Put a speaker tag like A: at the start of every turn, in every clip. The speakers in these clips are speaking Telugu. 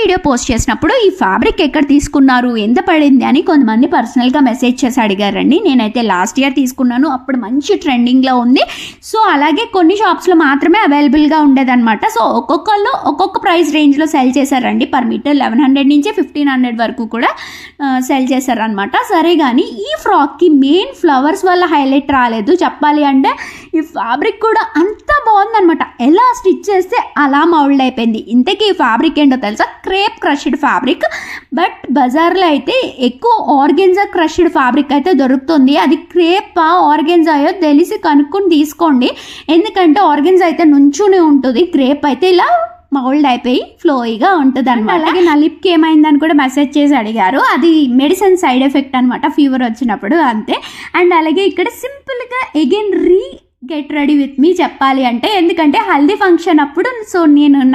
A: వీడియో పోస్ట్ చేసినప్పుడు ఈ ఫ్యాబ్రిక్ ఎక్కడ తీసుకున్నారు, ఎంత పడింది అని కొంతమంది పర్సనల్గా మెసేజ్ చేసి అడిగారండి. నేనైతే లాస్ట్ ఇయర్ తీసుకున్నాను, అప్పుడు మంచి ట్రెండింగ్లో ఉంది. సో అలాగే కొన్ని షాప్స్లో మాత్రమే అవైలబుల్గా ఉండేదన్నమాట. సో ఒక్కొక్కళ్ళు ఒక్కొక్క ప్రైస్ రేంజ్లో సెల్ చేశారండి. పర్ మీటర్ 1100 నుంచి 1500 వరకు కూడా సెల్ చేశారనమాట. సరే కానీ ఈ ఫ్రాక్కి మెయిన్ ఫ్లవర్స్ వల్ల హైలైట్ రాలేదు. చెప్పాలి అంటే ఈ ఫ్యాబ్రిక్ కూడా అంత బాగుందనమాట. ఎలా స్టిచ్ చేస్తే అలా మౌల్డ్ అయిపోయింది. ఇంతకీ ఈ ఫ్యాబ్రిక్ ఏంటో తెలుసా? Crepe crushed fabric. బట్ బజార్లో అయితే ఎక్కువ ఆర్గెన్జా క్రష్డ్ ఫ్యాబ్రిక్ అయితే దొరుకుతుంది. అది క్రేపా ఆర్గెన్జాయో తెలిసి కనుక్కొని తీసుకోండి. ఎందుకంటే ఆర్గెన్జా అయితే నుంచునే ఉంటుంది, క్రేప్ అయితే ఇలా మౌల్డ్ అయిపోయి ఫ్లోయిగా ఉంటుంది అనమాట. అలాగే నా లిప్కి ఏమైందని కూడా మెసేజ్ చేసి అడిగారు. అది మెడిసిన్ సైడ్ ఎఫెక్ట్ అనమాట, ఫీవర్ వచ్చినప్పుడు అంతే. అండ్ అలాగే ఇక్కడ సింపుల్గా again get ready with me చెప్పాలి అంటే, ఎందుకంటే హల్దీ ఫంక్షన్ అప్పుడు సో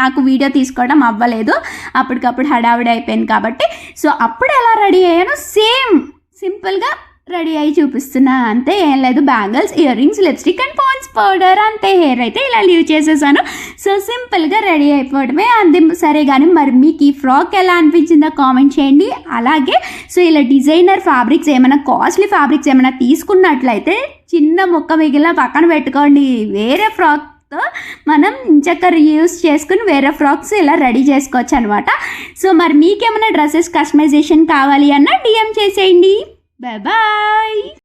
A: నాకు వీడియో తీసుకోవడం అవ్వలేదు, అప్పటికప్పుడు హడావిడి అయిపోయింది కాబట్టి. సో అప్పుడు ఎలా రెడీ అయ్యానో సేమ్ సింపుల్గా రెడీ అయ్యి చూపిస్తున్నా అంతే. ఏం లేదు, bangles, earrings, lipstick and Pond's powder అంతే. హెయిర్ అయితే ఇలా లీవ్ చేసేసాను. సో సింపుల్గా రెడీ అయిపోవడమే అంతే. సరే కానీ మరి మీకు ఈ ఫ్రాక్ ఎలా అనిపించిందో కామెంట్ చేయండి. అలాగే సో ఇలా డిజైనర్ ఫ్యాబ్రిక్స్ ఏమైనా కాస్ట్లీ ఫ్యాబ్రిక్స్ ఏమైనా తీసుకున్నట్లయితే చిన్న ముక్క మిగిలిన పక్కన పెట్టుకోండి. వేరే ఫ్రాక్తో మనం ఇంచక్క యూస్ చేసుకుని వేరే ఫ్రాక్స్ ఇలా రెడీ చేసుకోవచ్చు అనమాట. సో మరి మీకేమైనా డ్రెస్సెస్ కస్టమైజేషన్ కావాలి అన్న DM చేసేయండి. Bye bye.